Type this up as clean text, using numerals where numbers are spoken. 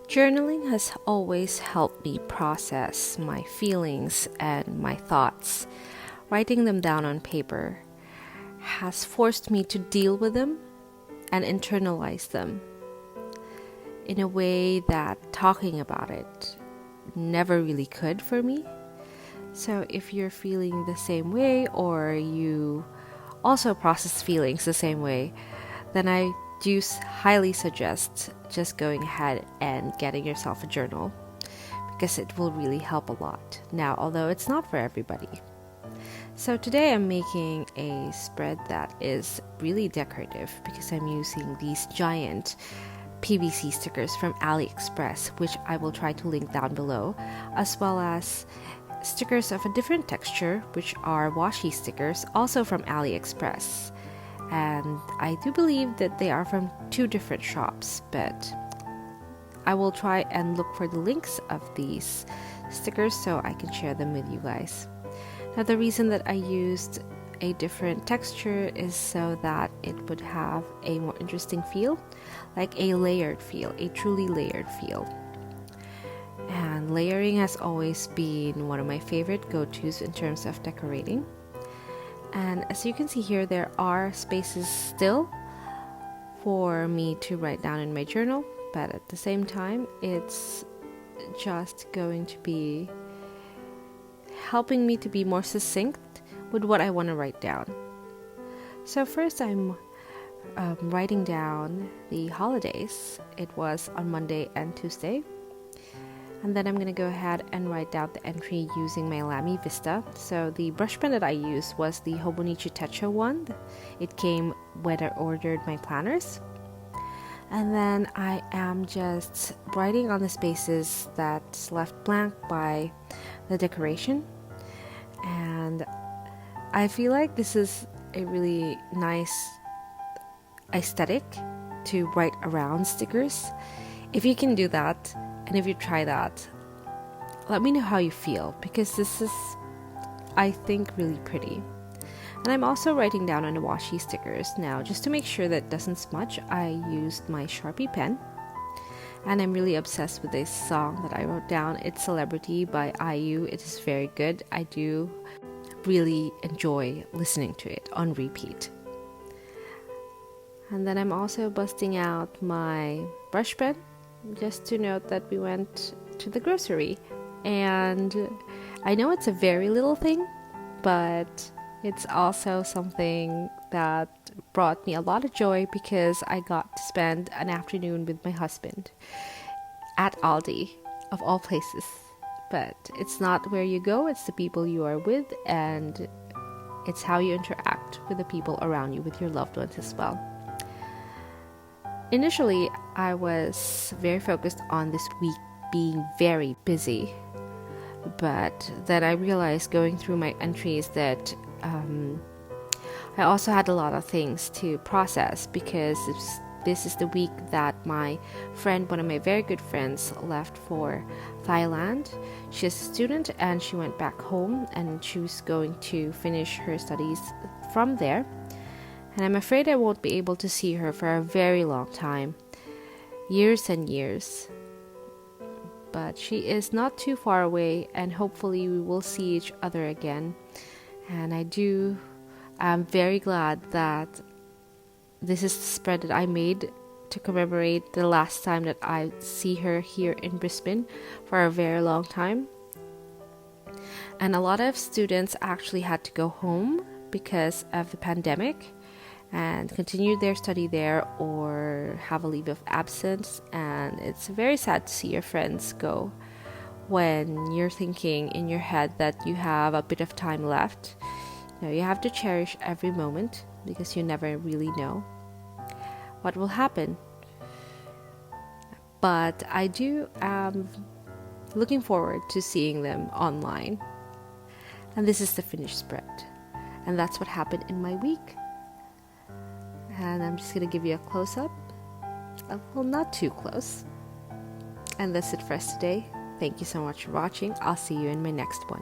Journaling has always helped me process my feelings and my thoughts. Writing them down on paper has forced me to deal with them and internalize them in a way that talking about it never really could for me. So if you're feeling the same way, or you also process feelings the same way, then I do highly suggest just going ahead and getting yourself a journal, because it will really help a lot. Now, although it's not for everybody. So today I'm making a spread that is really decorative because I'm using these giant PVC stickers from AliExpress, which I will try to link down below, as well as stickers of a different texture, which are washi stickers, also from AliExpress. And I do believe that they are from two different shops, but I will try and look for the links of these stickers so I can share them with you guys. Now, the reason that I used a different texture is so that it would have a more interesting feel, like a layered feel, a truly layered feel. And layering has always been one of my favorite go-tos in terms of decorating. And as you can see here, there are spaces still for me to write down in my journal, but at the same time, it's just going to be helping me to be more succinct with what I want to write down. So first I'm writing down the holidays. It was on Monday and Tuesday. And then I'm going to go ahead and write down the entry using my Lamy Vista. So the brush pen that I used was the Hobonichi Techo one. It came when I ordered my planners. And then I am just writing on the spaces that's left blank by the decoration. And I feel like this is a really nice aesthetic to write around stickers. If you can do that, and if you try that, let me know how you feel, because this is, I think, really pretty. And I'm also writing down on the washi stickers. Now, just to make sure that it doesn't smudge, I used my Sharpie pen. And I'm really obsessed with this song that I wrote down. It's Celebrity by IU. It is very good. I do really enjoy listening to it on repeat. And then I'm also busting out my brush pen, just to note that we went to the grocery. And I know it's a very little thing, but it's also something that brought me a lot of joy, because I got to spend an afternoon with my husband at Aldi, of all places. But it's not where you go, it's the people you are with, and it's how you interact with the people around you, with your loved ones as well. Initially, I was very focused on this week being very busy, but then I realized going through my entries that I also had a lot of things to process, because this is the week that my friend, one of my very good friends, left for Thailand. She's a student and she went back home, and she was going to finish her studies from there. And I'm afraid I won't be able to see her for a very long time, years and years. But she is not too far away, and hopefully we will see each other again. And I'm very glad that this is the spread that I made to commemorate the last time that I see her here in Brisbane for a very long time. And a lot of students actually had to go home because of the pandemic, and continue their study there or have a leave of absence. And it's very sad to see your friends go when you're thinking in your head that you have a bit of time left. You have to cherish every moment, because you never really know what will happen. But I am looking forward to seeing them online. And this is the finished spread. And that's what happened in my week. And I'm just going to give you a close-up. Well, not too close. And that's it for us today. Thank you so much for watching. I'll see you in my next one.